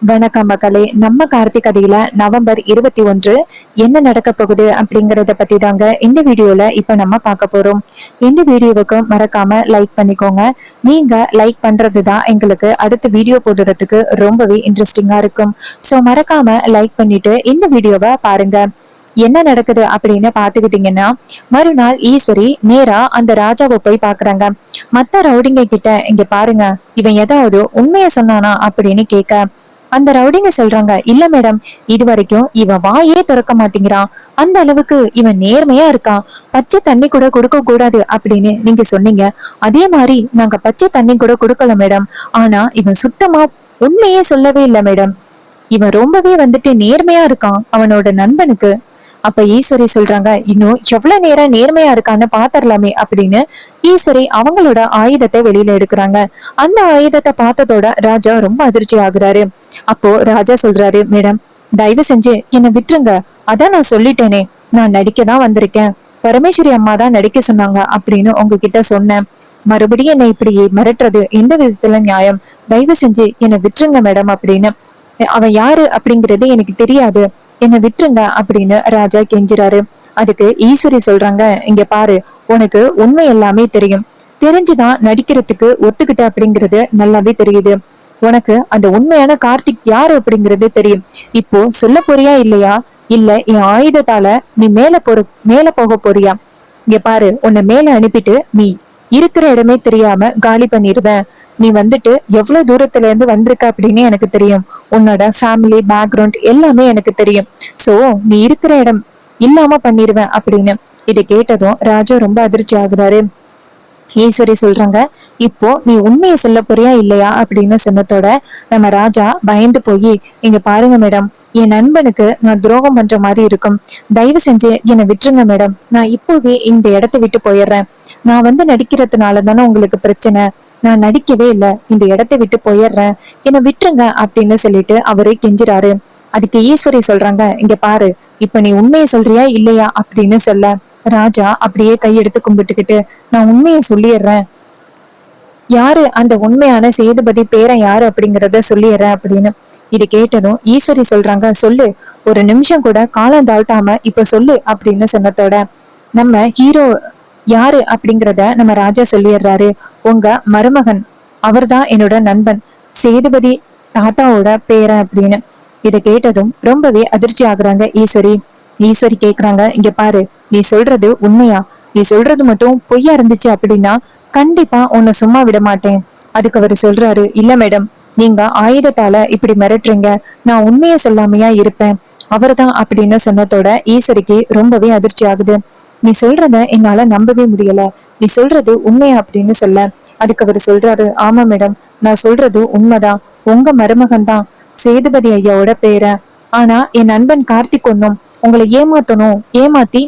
வணக்கம் மக்களே. நம்ம கார்த்திக் கதையில நவம்பர் 21 என்ன நடக்க போகுது அப்படிங்கறத பத்தி தாங்க இந்த வீடியோல இப்ப நம்ம பார்க்க போறோம். இந்த வீடியோவுக்கு மறக்காம லைக் பண்ணிக்கோங்க. நீங்க லைக் பண்றதுதான் எங்களுக்கு அடுத்த வீடியோ போடுறதுக்கு ரொம்பவே இன்ட்ரெஸ்டிங்கா இருக்கும். சோ மறக்காம லைக் பண்ணிட்டு இந்த வீடியோவை பாருங்க. என்ன நடக்குது அப்படின்னு பாத்துக்கிட்டீங்கன்னா, மறுநாள் ஈஸ்வரி நேரா அந்த ராஜாவை போய் பாக்குறாங்க. மத்த ரவுடிங்க கிட்ட இங்க பாருங்க, இவன் ஏதாவது உண்மைய சொன்னானா அப்படின்னு கேட்க, அந்த ரவுடிங்க சொல்றாங்க, இல்ல மேடம், இது வரைக்கும் இவன் வாயே திறக்க மாட்டேங்கிறான். அந்த அளவுக்கு இவன் நேர்மையா இருக்கான். பச்சை தண்ணி கூட கொடுக்க கூடாது அப்படின்னு நீங்க சொன்னீங்க. அதே மாதிரி நாங்க பச்சை தண்ணி கூட கொடுக்கல மேடம். ஆனா இவன் சுத்தமா உண்மையே சொல்லவே இல்லை மேடம். இவன் ரொம்பவே நேர்மையா இருக்கான் அவனோட நண்பனுக்கு. அப்ப ஈஸ்வரி சொல்றாங்க, இன்னும் எவ்வளவு நேரம் நேர்மையா இருக்கான்னு பாத்திரலாமே அப்படின்னு ஈஸ்வரி அவங்களோட ஆயுதத்தை வெளியில எடுக்கிறாங்க. அந்த ஆயுதத்தை பார்த்ததோட ராஜா ரொம்ப அதிர்ச்சி ஆகுறாரு. அப்போ ராஜா சொல்றாரு, மேடம், தயவு செஞ்சு என்னை விட்டுருங்க. அதான் நான் சொல்லிட்டேனே, நான் நடிக்க தான் வந்திருக்கேன். பரமேஸ்வரி அம்மா தான் நடிக்க சொன்னாங்க அப்படின்னு உங்ககிட்ட சொன்னேன். மறுபடியும் என்னை இப்படி மிரட்டுறது எந்த விதத்துல நியாயம்? தயவு செஞ்சு என்னை விட்டுருங்க மேடம் அப்படின்னு. அவன் யாரு அப்படிங்கறது எனக்கு தெரியாது, என்னை விட்டுருங்க அப்படின்னு ராஜா கெஞ்சுறாரு. அதுக்கு ஈஸ்வரி சொல்றாங்க, இங்க பாரு, உனக்கு உண்மை எல்லாமே தெரியும். தெரிஞ்சுதான் நடிக்கிறதுக்கு ஒத்துக்கிட்ட அப்படிங்கறது நல்லாவே தெரியுது. உனக்கு அந்த உண்மையான கார்த்திக் யாரு அப்படிங்கறது தெரியும். இப்போ சொல்ல போறியா இல்லையா? இல்ல என் ஆயுதத்தால நீ மேல போக போறியா? இங்க பாரு, உன்னை மேல அனுப்பிட்டு நீ இருக்கிற இடமே தெரியாம காலி பண்ணிடுவேன். நீ எவ்வளவு தூரத்துல இருந்து வந்திருக்க அப்படின்னு எனக்கு தெரியும். உன்னோட ஃபேமிலி பேக்ரவுண்ட் எல்லாமே எனக்கு தெரியும். சோ நீ இருக்கிற இடம் இல்லாம பண்ணிடுவேன் அப்படின்னு. இதை கேட்டதும் ராஜா ரொம்ப அதிர்ச்சி ஆகுறாரு. ஈஸ்வரி சொல்றாங்க, இப்போ நீ உண்மையை சொல்ல போறியா இல்லையா அப்படின்னு சொன்னதோட நம்ம ராஜா பயந்து போய், இங்க பாருங்க மேடம், என் நண்பனுக்கு நான் துரோகம் பண்ற மாதிரி இருக்கும். தயவு செஞ்சு என்னை விட்டுருங்க மேடம். நான் இப்போவே இந்த இடத்த விட்டு போயிடுறேன். நான் நடிக்கிறதுனால தானே உங்களுக்கு பிரச்சனை. நான் நடிக்கவே இல்லை, இந்த இடத்த விட்டு போயிடுறேன், என்னை விட்டுருங்க அப்படின்னு சொல்லிட்டு அவரே கெஞ்சுறாரு. அதுக்கு ஈஸ்வரி சொல்றாங்க, இங்க பாரு, இப்ப நீ உண்மையை சொல்றியா இல்லையா அப்படின்னு சொல்ல, ராஜா அப்படியே கையெடுத்து கும்பிட்டுக்கிட்டு, நான் உண்மையை சொல்லிடுறேன். யாரு அந்த உண்மையான சேதுபதி பேரன் யாரு அப்படிங்கறத சொல்லிடுறேன் அப்படின்னு. இது கேட்டதும் ஈஸ்வரி சொல்றாங்க, சொல்லு, ஒரு நிமிஷம் கூட காலம் தாழ்த்தாம இப்ப சொல்லு அப்படின்னு சொன்னதோட நம்ம ஹீரோ யாரு அப்படிங்கறத நம்ம ராஜா சொல்லிடுறாரு. உங்க மருமகன், அவர்தான் என்னோட நண்பன், சேதுபதி தாத்தாவோட பேரன் அப்படின்னு. இதை கேட்டதும் ரொம்பவே அதிர்ச்சி ஆகுறாங்க ஈஸ்வரி. ஈஸ்வரி கேக்குறாங்க, இங்க பாரு, நீ சொல்றது உண்மையா? நீ சொல்றது மட்டும் பொய்யா இருந்துச்சு அப்படின்னா கண்டிப்பா உன்னை சும்மா விட மாட்டேன். அதுக்கு அவரு சொல்றாரு, இல்ல மேடம், நீங்க ஆயுதத்தால இப்படி மிரட்டுறீங்க, நான் உண்மையை சொல்லாமையா இருப்பேன். அவர்தான் அப்படின்னு சொன்னதோட ஈஸ்வரிக்கு ரொம்பவே அதிர்ச்சி ஆகுது. நீ சொல்றத என்னால நம்பவே முடியல. நீ சொல்றது உண்மையா அப்படின்னு சொல்ல, அதுக்கு அவரு சொல்றாரு, ஆமா மேடம், நான் சொல்றது உண்மைதான். உங்க மருமகன் தான் சேதுபதி ஐயாவோட பேரன். ஆனா என் நண்பன் கார்த்திக் ஒன்னும் உங்களை ஏமாத்தி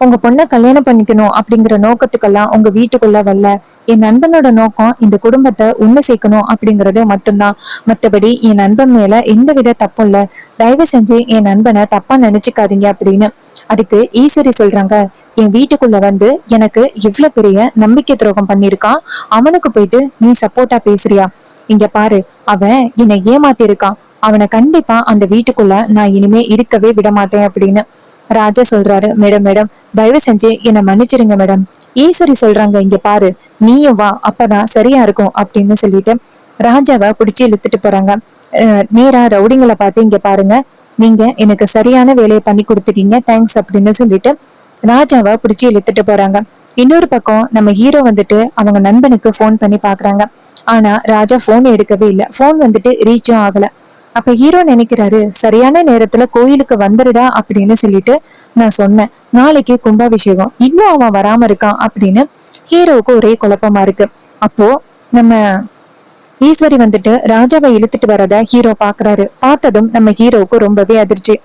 உங்க பொண்ணை கல்யாணம் பண்ணிக்கணும் அப்படிங்கிற நோக்கத்துக்கெல்லாம் உங்க வீட்டுக்குள்ள வரல. என் நண்பனோட நோக்கம் இந்த குடும்பத்தை ஒண்ணு சேர்க்கணும் அப்படிங்கறது மட்டும்தான். மத்தபடி என் நண்பன் மேல எந்த வித தப்பும் இல்ல. தயவு செஞ்சு என் நண்பனை தப்பா நினைச்சுக்காதீங்க அப்படின்னு. அதுக்கு ஈஸ்வரி சொல்றாங்க, என் வீட்டுக்குள்ள எனக்கு இவ்வளவு பெரிய நம்பிக்கை துரோகம் பண்ணிருக்கான், அவனுக்கு போயிட்டு நீ சப்போர்ட்டா பேசுறியா? இங்க பாரு, அவன் என்னை ஏமாத்தி இருக்கான். அவனை கண்டிப்பா அந்த வீட்டுக்குள்ள நான் இனிமே இருக்கவே விட மாட்டேன் அப்படின்னு. ராஜா சொல்றாரு, மேடம் மேடம், தயவு செஞ்சு என்னை மன்னிச்சிருங்க மேடம். ஈஸ்வரி சொல்றாங்க, இங்க பாரு, நீயும் வா, அப்பதான் சரியா இருக்கும் அப்படின்னு சொல்லிட்டு ராஜாவை பிடிச்சு இழுத்துட்டு போறாங்க. நேரா ரவுடிங்களை பார்த்து, இங்க பாருங்க, நீங்க எனக்கு சரியான வேலையை பண்ணி கொடுத்துட்டீங்க, தேங்க்ஸ் அப்படின்னு சொல்லிட்டு ராஜாவை பிடிச்சு இழுத்துட்டு போறாங்க. இன்னொரு பக்கம் நம்ம ஹீரோ அவங்க நண்பனுக்கு போன் பண்ணி பாக்குறாங்க. ஆனா ராஜா போன் எடுக்கவே இல்லை. போன் ரீச்சும் ஆகல. அப்ப ஹீரோ நினைக்கிறாரு, சரியான நேரத்துல கோயிலுக்கு வந்துடுடா அப்படின்னு சொல்லிட்டு நான் சொன்னேன், நாளைக்கு கும்பாபிஷேகம், இன்னும் அவன் வராம இருக்கான் அப்படின்னு ஹீரோவுக்கு ஒரே குழப்பமா இருக்கு. அப்போ நம்ம ஈஸ்வரி ராஜாவை இழுத்துட்டு வரத ஹீரோ பாக்குறாரு. பார்த்ததும் நம்ம ஹீரோவுக்கு ரொம்பவே அதிர்ச்சி.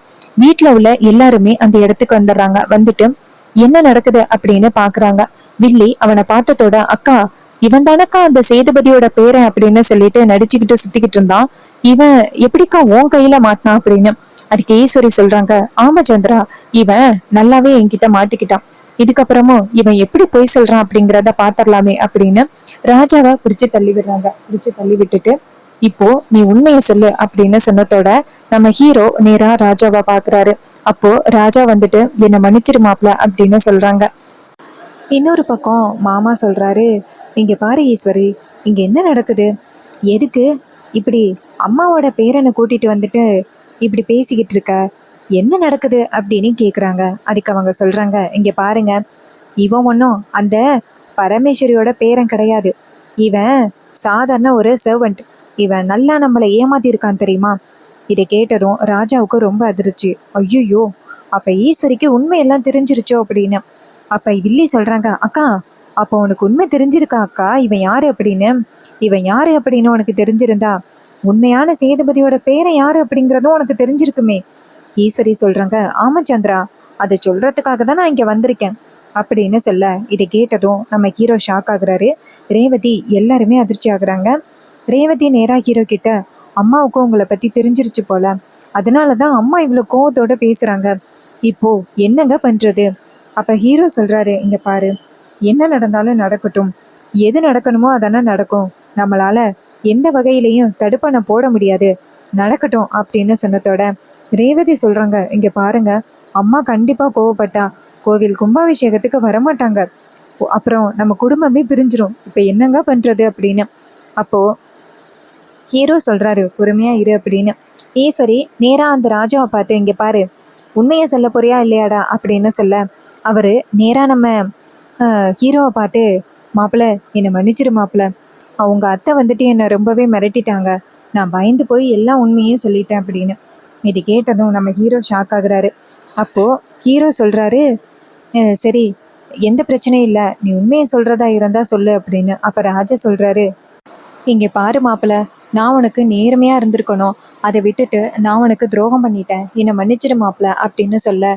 வீட்டுல உள்ள எல்லாருமே அந்த இடத்துக்கு வந்துடுறாங்க. என்ன நடக்குது அப்படின்னு பாக்குறாங்க. வில்லி அவனை பார்த்ததோட, அக்கா, இவன் தானக்கா அந்த சேதுபதியோட பேரன் அப்படின்னு சொல்லிட்டு நடிச்சுக்கிட்டு சுத்திக்கிட்டு இருந்தான், இவன் எப்படிக்கா உன் கையில மாட்டினான் அப்படின்னு. அதுக்கு ஈஸ்வரி சொல்றாங்க, ஆமா சந்திரா, இவன் நல்லாவே என்கிட்ட மாட்டிக்கிட்டான். இதுக்கப்புறமும் இவன் எப்படி பொய் சொல்றான் அப்படிங்கிறத பாத்திரலாமே அப்படின்னு ராஜாவை பிடிச்சு தள்ளி விடுறாங்க. பிடிச்சு தள்ளி விட்டுட்டு இப்போ நீ உண்மையை சொல்லு அப்படின்னு சொன்னதோட நம்ம ஹீரோ நேரா ராஜாவை பாக்குறாரு. அப்போ ராஜா வந்துட்டு என்னை மன்னிச்சிரு மாப்ள அப்படின்னு சொல்றாங்க. இன்னொரு பக்கம் மாமா சொல்றாரு, இங்க பாரு ஈஸ்வரி, இங்க என்ன நடக்குது? எதுக்கு இப்படி அம்மாவோட பேரனை கூட்டிட்டு வந்துட்டு இப்படி பேசிக்கிட்டு இருக்க? என்ன நடக்குது அப்படின்னு கேக்குறாங்க. அதுக்கு அவங்க சொல்றாங்க, இங்க பாருங்க, இவன் ஒன்றும் அந்த பரமேஸ்வரியோட பேரன் கிடையாது. இவன் சாதாரண ஒரு சர்வெண்ட். இவன் நல்லா நம்மளை ஏமாத்திருக்கான் தெரியுமா? இதை கேட்டதும் ராஜாவுக்கு ரொம்ப அதிர்ச்சி. ஐயோ, அப்ப ஈஸ்வரிக்கு உண்மையெல்லாம் தெரிஞ்சிருச்சோ அப்படின்னு. அப்ப வில்லி சொல்றாங்க, அக்கா, அப்போ உனக்கு உண்மை தெரிஞ்சிருக்கா அக்கா? இவன் யாரு அப்படின்னு? இவன் யாரு அப்படின்னு உனக்கு தெரிஞ்சிருந்தா உண்மையான சேதுபதியோட பேரை யாரு அப்படிங்கிறதும் உனக்கு தெரிஞ்சிருக்குமே. ஈஸ்வரி சொல்றாங்க, ஆமா சந்திரா, அதை சொல்றதுக்காக தான் நான் இங்க வந்திருக்கேன் அப்படின்னு சொல்ல, இதை கேட்டதும் நம்ம ஹீரோ ஷாக் ஆகுறாரு. ரேவதி எல்லாருமே அதிர்ச்சி ஆகுறாங்க. ரேவதி நேரா ஹீரோ கிட்ட, அம்மாவுக்கும் உங்களை பத்தி தெரிஞ்சிருச்சு போல, அதனாலதான் அம்மா இவ்வளவு கோவத்தோட பேசுறாங்க. இப்போ என்னங்க பண்றது? அப்ப ஹீரோ சொல்றாரு, இங்க பாரு, என்ன நடந்தாலும் நடக்கட்டும், எது நடக்கணுமோ அதானே நடக்கும், நம்மளால எந்த வகையிலையும் தடுப்பண போட முடியாது, நடக்கட்டும் அப்படின்னு சொன்னதோட ரேவதி சொல்றாங்க, இங்க பாருங்க, அம்மா கண்டிப்பா கோவப்பட்டா கோவில் கும்பாபிஷேகத்துக்கு வரமாட்டாங்க, அப்புறம் நம்ம குடும்பமே பிரிஞ்சிரும், இப்ப என்னங்க பண்றது அப்படின்னு. அப்போ ஹீரோ சொல்றாரு, பொறுமையா இரு அப்படின்னு. ஈஸ்வரி நேரா அந்த ராஜாவை பார்த்து, இங்க பாரு, உண்மையை சொல்ல போறியா இல்லையாடா அப்படின்னு சொல்ல, அவரு நேரா நம்ம ஹீரோவை பார்த்து, மாப்பிள்ள என்னை மன்னிச்சிரு மாப்பிள்ள, அவங்க அத்தை வந்துட்டு என்னை ரொம்பவே மிரட்டிட்டாங்க, நான் பயந்து போய் எல்லா உண்மையும் சொல்லிட்டேன் அப்படின்னு. இது கேட்டதும் நம்ம ஹீரோ ஷாக் ஆகுறாரு. அப்போ ஹீரோ சொல்றாரு, சரி, எந்த பிரச்சனையும் இல்லை, நீ உண்மையை சொல்றதா இருந்தா சொல்லு அப்படின்னு. அப்ப ராஜா சொல்றாரு, இங்க பாரு மாப்பிள்ள, நான் உனக்கு நேர்மையா இருந்திருக்கணும், அதை விட்டுட்டு நான் உனக்கு துரோகம் பண்ணிட்டேன், என்னை மன்னிச்சிடு மாப்பிள்ள அப்படின்னு சொல்ல,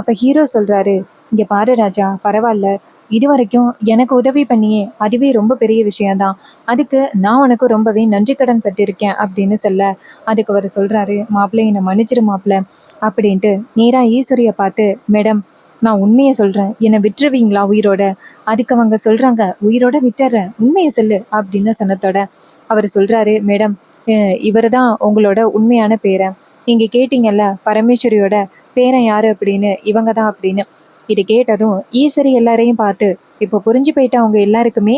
அப்ப ஹீரோ சொல்றாரு, இங்க பாரு ராஜா, பரவாயில்ல, இது வரைக்கும் எனக்கு உதவி பண்ணியே அதுவே ரொம்ப பெரிய விஷயம்தான், அதுக்கு நான் உனக்கு ரொம்பவே நன்றி கடன் பட்டிருக்கேன் அப்படின்னு சொல்ல, அதுக்கு அவர் சொல்றாரு, மாப்பிள்ளை என்னை மன்னிச்சிடு மாப்பிள்ள அப்படின்ட்டு நேரா ஈஸ்வரியை பார்த்து, மேடம், நான் உண்மையை சொல்றேன், என்னை விட்டுருவீங்களா உயிரோட? அதுக்கு அவங்க சொல்றாங்க, உயிரோட விட்டுறேன், உண்மையை சொல்லு அப்படின்னு சொன்னதோட அவர் சொல்றாரு, மேடம், இவர் தான் உங்களோட உண்மையான பேரன், நீங்க கேட்டீங்கல்ல பரமேஸ்வரியோட பேரன் யாரு அப்படின்னு, இவங்க தான் அப்படின்னு. இது கேட்டதும் ஈஸ்வரி எல்லாரையும் பார்த்து, இப்போ புரிஞ்சு போயிட்ட அவங்க எல்லாருக்குமே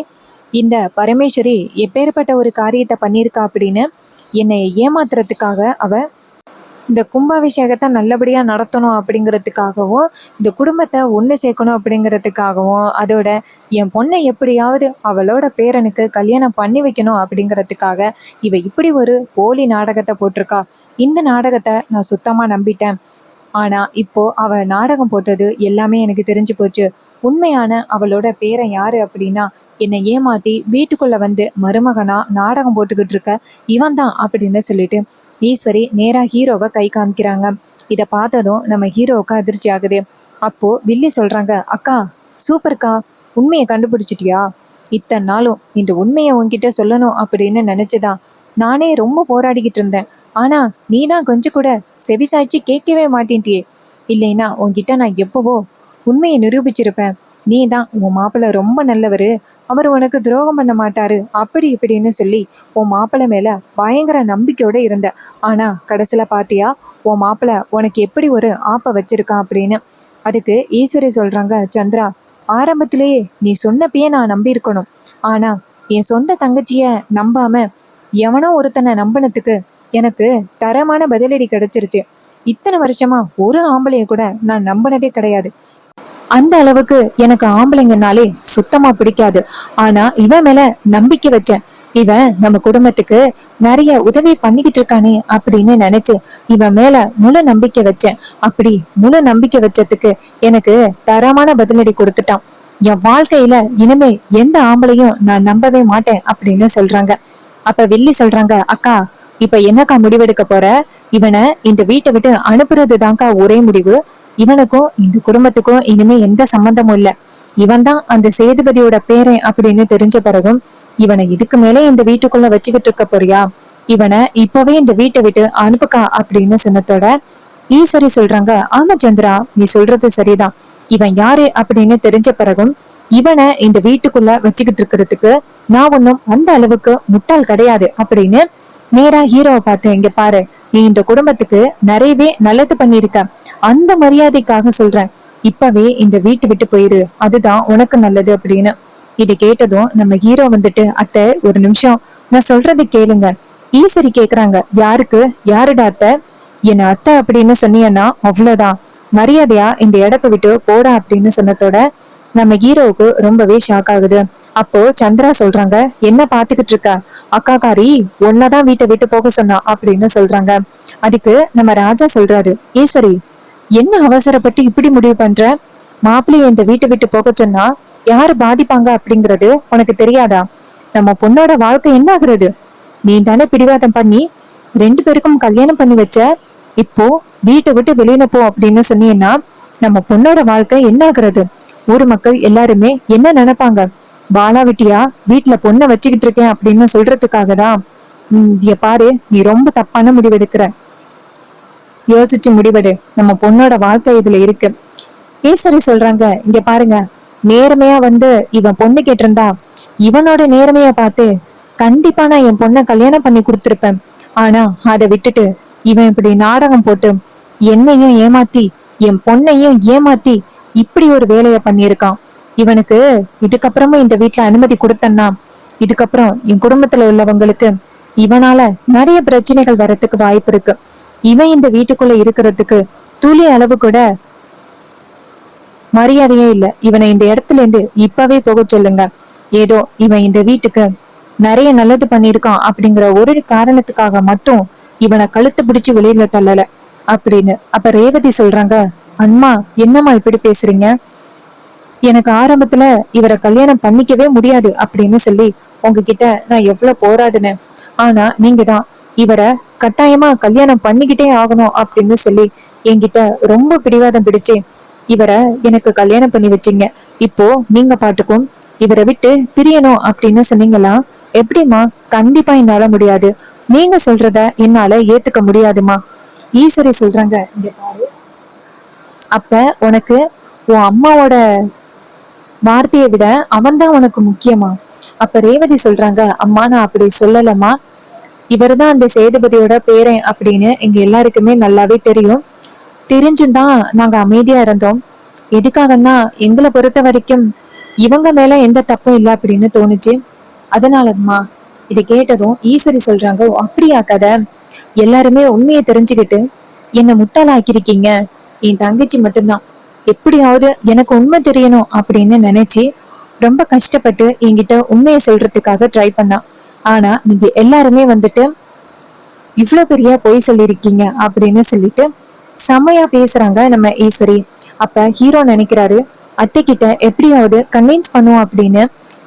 இந்த பரமேஸ்வரி எப்பேற்பட்ட ஒரு காரியத்தை பண்ணியிருக்கா அப்படின்னு. என்னை ஏமாத்துறதுக்காக அவ இந்த கும்பாபிஷேகத்தை நல்லபடியாக நடத்தணும் அப்படிங்கிறதுக்காகவும், இந்த குடும்பத்தை ஒன்று சேர்க்கணும் அப்படிங்கிறதுக்காகவும், அதோட என் பொண்ணை எப்படியாவது அவளோட பேரனுக்கு கல்யாணம் பண்ணி வைக்கணும் அப்படிங்கிறதுக்காக இவ இப்படி ஒரு போலி நாடகத்தை போட்டிருக்கா. இந்த நாடகத்தை நான் சுத்தமாக நம்பிட்டேன். ஆனால் இப்போ அவள் நாடகம் போட்டது எல்லாமே எனக்கு தெரிஞ்சு போச்சு. உண்மையான அவளோட பேரன் யாரு அப்படின்னா, என்னை ஏமாத்தி வீட்டுக்குள்ள வந்து மருமகனா நாடகம் போட்டுக்கிட்டு இருக்க இவன் தான் அப்படின்னு சொல்லிட்டு ஈஸ்வரி நேரா ஹீரோவை கை காமிக்கிறாங்க. இதை பார்த்ததும் நம்ம ஹீரோவுக்கு அதிர்ச்சி ஆகுது. அப்போ வில்லி சொல்றாங்க, அக்கா சூப்பர்க்கா, உண்மையை கண்டுபிடிச்சிட்டியா? இத்தனை நாளும் இந்த உண்மையை உன்கிட்ட சொல்லணும் அப்படின்னு நினைச்சுதான் நானே ரொம்ப போராடிக்கிட்டு இருந்தேன். ஆனா நீ தான் கொஞ்சம் கூட செவிசாய்ச்சி கேட்கவே மாட்டேன்ட்டியே. இல்லைன்னா உன்கிட்ட நான் எப்பவோ உண்மையை நிரூபிச்சிருப்பேன். நீ தான் உன் மாப்பிள்ளை ரொம்ப நல்லவரு, அவர் உனக்கு துரோகம் பண்ண மாட்டாரு அப்படி இப்படின்னு சொல்லி உன் மாப்பிள்ளை மேல பயங்கர நம்பிக்கையோட இருந்த. ஆனா கடைசியில பாத்தியா உன் மாப்பிள்ளை உனக்கு எப்படி ஒரு ஆப்பை வச்சிருக்கான் அப்படின்னு. அதுக்கு ஈஸ்வரி சொல்றாங்க, சந்திரா, ஆரம்பத்திலேயே நீ சொன்னப்பயே நான் நம்பி இருக்கணும். ஆனா என் சொந்த தங்கச்சிய நம்பாம எவனோ ஒருத்தனை நம்பினதுக்கு எனக்கு தரமான பதிலடி கிடைச்சிருச்சு. இத்தனை வருஷமா ஒரு ஆம்பளைய கூட நான் நம்பினதே கிடையாது. அந்த அளவுக்கு எனக்கு ஆம்பளைங்கனாலே சுத்தமா பிடிக்காது. ஆனா இவன் மேல நம்பிக்கை வச்சேன். இவன் நம்ம குடும்பத்துக்கு நிறைய உதவி பண்ணிக்கிட்டு இருக்கானே அப்படின்னு நினைச்சு இவன் மேல முழு நம்பிக்கை வச்சேன். அப்படி முழு நம்பிக்கை வச்சதுக்கு எனக்கு தரமான பதிலடி கொடுத்துட்டான். என் வாழ்க்கையில இனிமே எந்த ஆம்பளையும் நான் நம்பவே மாட்டேன் அப்படின்னு சொல்றாங்க. அப்ப வில்லி சொல்றாங்க, அக்கா இப்ப என்னக்கா முடிவெடுக்க போற? இவனை இந்த வீட்டை விட்டு அனுப்புறது தான்க்கா ஒரே முடிவு. இவனுக்கும் இந்த குடும்பத்துக்கும் இனிமே எந்த சம்பந்தமும் இல்ல. இவன் தான் அந்த சேதுபதியோட பேரன் அப்படின்னு தெரிஞ்ச பிறகும் இவனை இதுக்கு மேலே இந்த வீட்டுக்குள்ள வச்சுக்கிட்டு இருக்க போறியா? இவனை இப்பவே இந்த வீட்டை விட்டு அனுப்புக்கா அப்படின்னு சொன்னதோட ஈஸ்வரி சொல்றாங்க, ஆமா சந்திரா, நீ சொல்றது சரிதான். இவன் யாரு அப்படின்னு தெரிஞ்ச பிறகும் இவனை இந்த வீட்டுக்குள்ள வச்சுக்கிட்டு இருக்கிறதுக்கு நான் ஒன்னும் அந்த அளவுக்கு முட்டாள் கிடையாது அப்படின்னு நேரா ஹீரோவை பார்த்து, இங்க பாரு, நீ இந்த குடும்பத்துக்கு நிறையவே நல்லது பண்ணிருக்க, அந்த மரியாதைக்காக சொல்றேன், இப்பவே இந்த வீட்டு விட்டு போயிரு, அதுதான் உனக்கு நல்லது அப்படின்னு. இதை கேட்டதும் நம்ம ஹீரோ வந்துட்டு, அத்தை ஒரு நிமிஷம், நான் சொல்றதை கேளுங்க. ஈஸ்வரி கேக்குறாங்க, யாருக்கு, யாருடா அத்தை? என்ன அத்தை அப்படின்னு சொன்னீங்கன்னா அவ்வளவுதான், மரியாதையா இந்த இடத்த விட்டு போடா அப்படின்னு சொன்னதோட நம்ம ஹீரோவுக்கு ரொம்பவே ஷாக் ஆகுது. அப்போ சந்திரா சொல்றாங்க, என்ன பாத்துக்கிட்டு இருக்க, அக்காக்காரி ஒன்னதான் வீட்டை விட்டு போக சொன்னா அப்படின்னு சொல்றாங்க. அதுக்கு நம்ம ராஜா சொல்றாரு, ஈஸ்வரி என்ன அவசரப்பட்டு இப்படி முடிவு பண்ற? மாப்பிள்ளைய இந்த வீட்டை விட்டு போக சொன்னா யாரு பாதிப்பாங்க அப்படிங்கறது உனக்கு தெரியாதா? நம்ம பொண்ணோட வாழ்க்கை என்ன ஆகுறது? நீ தானே பிடிவாதம் பண்ணி 2 பேருக்கும் கல்யாணம் பண்ணி வச்ச, இப்போ வீட்டை விட்டு வெளியில போ அப்படின்னு சொன்னீங்கன்னா நம்ம பொண்ணோட வாழ்க்கை என்ன ஆகுறது? ஊர் மக்கள் எல்லாருமே என்ன நினைப்பாங்க? வாழா விட்டியா வீட்டுல பொண்ணை வச்சுக்கிட்டு இருக்கேன் அப்படின்னு சொல்றதுக்காக தான். பாரு, நீ ரொம்ப தப்பான முடிவெடுக்கிற, யோசிச்சு முடிவெடு, நம்ம பொண்ணோட வாழ்க்கை இதுல இருக்கு. ஈஸ்வரி சொல்றாங்க, இங்க பாருங்க, நேர்மையா இவன் பொண்ணு கேட்டிருந்தா இவனோட நேர்மைய பார்த்து கண்டிப்பா நான் என் பொண்ணை கல்யாணம் பண்ணி கொடுத்திருப்பேன். ஆனா அதை விட்டுட்டு இவன் இப்படி நாடகம் போட்டு என்னையும் ஏமாத்தி என் பொண்ணையும் ஏமாத்தி இப்படி ஒரு வேலைய பண்ணியிருக்கான். இவனுக்கு இதுக்கப்புறமும் இந்த வீட்டுல அனுமதி கொடுத்தன்னா இதுக்கப்புறம் என் குடும்பத்துல உள்ளவங்களுக்கு இவனால நிறைய பிரச்சனைகள் வர்றதுக்கு வாய்ப்பு இருக்கு. இவன் இந்த வீட்டுக்குள்ள இருக்கிறதுக்கு துளி அளவு கூட மரியாதையே இல்ல. இவனை இந்த இடத்துல இருந்து இப்பவே போக சொல்லுங்க. ஏதோ இவன் இந்த வீட்டுக்கு நிறைய நல்லது பண்ணிருக்கான் அப்படிங்கிற ஒரு காரணத்துக்காக மட்டும் இவனை கழுத்து பிடிச்சு வெளியில தள்ளல அப்படின்னு. அப்ப ரேவதி சொல்றாங்க, அம்மா என்னம்மா இப்படி பேசுறீங்க? எனக்கு ஆரம்பத்துல இவரை கல்யாணம் பண்ணிக்கவே முடியாது அப்படின்னு சொல்லி உங்ககிட்ட நான் எவ்வளவு போராடினேன். ஆனா நீங்க தான் இவரை கட்டாயமா கல்யாணம் பண்ணிக்கிட்டே ஆகணும் அப்படின்னு சொல்லி என்கிட்ட ரொம்ப பிடிவாதம் பிடிச்சு இவரை எனக்கு கல்யாணம் பண்ணி வச்சீங்க. இப்போ நீங்க பாட்டுக்கும் இவரை விட்டு பிரியணும் அப்படின்னு சொன்னீங்களா? எப்படிமா? கண்டிப்பா என்னால முடியாது. நீங்க சொல்றத என்னால ஏத்துக்க முடியாதுமா. ஈஸ்வரி சொல்றாங்க, இங்க பாரு, அப்ப உனக்கு உன் அம்மாவோட வார்த்தையை விட அவன்தான் உனக்கு முக்கியமா? அப்ப ரேவதி சொல்றாங்க, அம்மா நான் அப்படி சொல்லலம்மா, இவருதான் அந்த சேதுபதியோட பேரன் அப்படின்னு எங்க எல்லாருக்குமே நல்லாவே தெரியும். தெரிஞ்சுதான் நாங்க அமைதியா இருந்தோம். எதுக்காகன்னா எங்களை பொறுத்த வரைக்கும் இவங்க மேல எந்த தப்பும் இல்லை அப்படின்னு தோணுச்சு. அதனாலம்மா. இதை கேட்டதும் ஈஸ்வரி சொல்றாங்க, அப்படியா கதை? எல்லாருமே உண்மையை தெரிஞ்சுக்கிட்டு என்ன முட்டாளாக்கிருக்கீங்க. என் தங்கச்சி மட்டும்தான் எப்படியாவது எனக்கு உண்மை தெரியணும் அப்படின்னு நினைச்சு ரொம்ப கஷ்டப்பட்டு என்கிட்ட உண்மையை சொல்றதுக்காக ட்ரை பண்ணா. ஆனா நீங்க எல்லாருமே இவ்வளவு பெரிய பொய் சொல்லிருக்கீங்க அப்படின்னு சொல்லிட்டு செம்மையா பேசுறாங்க நம்ம ஈஸ்வரி. அப்ப ஹீரோ நினைக்கிறாரு, அத்தை கிட்ட எப்படியாவது கன்வின்ஸ் பண்ணுவோம் அப்படின்னு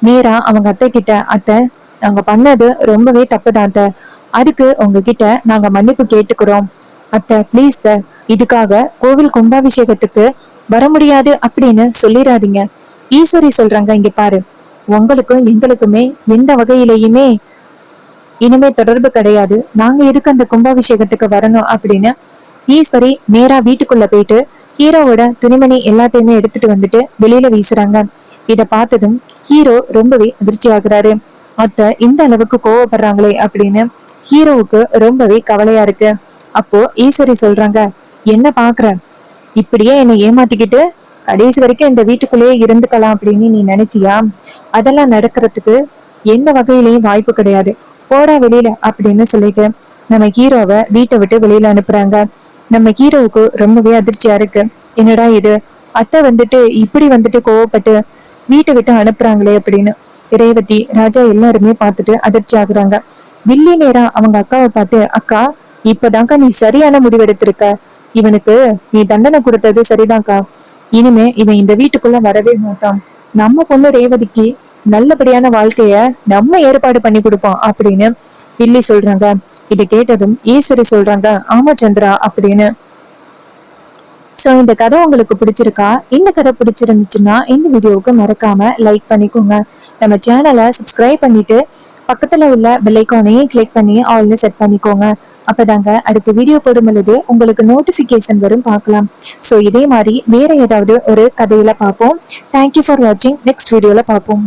நேரா அவங்க அத்தை கிட்ட, அத்தை நாங்க பண்ணது ரொம்பவே தப்புதான் அத்தை, அதுக்கு உங்ககிட்ட நாங்க மன்னிப்பு கேட்டுக்கிறோம் அத்தை, பிளீஸ் சார், இதுக்காக கோவில் கும்பாபிஷேகத்துக்கு வர முடியாது அப்படின்னு சொல்லிடாதீங்க. ஈஸ்வரி சொல்றாங்க, இங்க பாரு, உங்களுக்கும் எங்களுக்குமே எந்த வகையிலையுமே இனிமே தொடர்பு கிடையாது, நாங்க எதுக்கு அந்த கும்பாபிஷேகத்துக்கு வரணும் அப்படின்னு ஈஸ்வரி நேரா வீட்டுக்குள்ள போயிட்டு ஹீரோவோட துணிமணி எல்லாத்தையுமே எடுத்துட்டு வந்துட்டு வெளியில வீசுறாங்க. இத பார்த்ததும் ஹீரோ ரொம்பவே அதிர்ச்சி ஆகுறாரு. அத்தை இந்த அளவுக்கு கோவப்படுறாங்களே அப்படின்னு ஹீரோவுக்கு ரொம்பவே கவலையா இருக்கு. அப்போ ஈஸ்வரி சொல்றாங்க, என்ன பாக்குற, இப்படியே என்னை ஏமாத்திக்கிட்டு கடைசி வரைக்கும் இந்த வீட்டுக்குள்ளேயே இருந்துக்கலாம் அப்படின்னு நீ நினைச்சியா? அதெல்லாம் நடக்கிறதுக்கு எந்த வகையிலயும் வாய்ப்பு கிடையாது, போடா வெளியில அப்படின்னு சொல்லிட்டு நம்ம ஹீரோவை வீட்டை விட்டு வெளியில அனுப்புறாங்க. நம்ம ஹீரோவுக்கு ரொம்பவே அதிர்ச்சியா இருக்கு. என்னடா இது, அத்தை இப்படி கோவப்பட்டு வீட்டை விட்டு அனுப்புறாங்களே அப்படின்னு. ரேவதி, ராஜா எல்லாருமே பார்த்துட்டு அதிர்ச்சி ஆகுறாங்க. வில்லி நேரா அவங்க அக்காவை பார்த்து, அக்கா இப்பதான்க்கா நீ சரியான முடிவெடுத்திருக்க, இவனுக்கு நீ தண்டனை கொடுத்தது சரிதான்க்கா, இனிமே இவன் இந்த வீட்டுக்குள்ள வரவே மாட்டான், நம்ம பொண்ணு ரேவதிக்கு நல்லபடியான வாழ்க்கைய நம்ம ஏற்பாடு பண்ணி கொடுப்போம் அப்படின்னு வில்லி சொல்றாங்க. இதை கேட்டதும் ஈஸ்வரி சொல்றாங்க, ஆமா சந்திரா அப்படின்னு. சோ இந்த கதை உங்களுக்கு பிடிச்சிருக்கா? இந்த கதை பிடிச்சிருந்துச்சுன்னா இந்த வீடியோவுக்கு மறக்காம லைக் பண்ணிக்கோங்க. நம்ம சேனலை சப்ஸ்கிரைப் பண்ணிட்டு பக்கத்துல உள்ள பெல் ஐகானையும் கிளிக் பண்ணி ஆல்ல செட் பண்ணிக்கோங்க. அப்பதாங்க அடுத்த வீடியோ போடும் பொழுது உங்களுக்கு நோட்டிபிகேஷன் வரும், பார்க்கலாம். சோ இதே மாதிரி வேற ஏதாவது ஒரு கதையில பார்ப்போம். தேங்க்யூ ஃபார் வாட்சிங். நெக்ஸ்ட் வீடியோல பார்ப்போம்.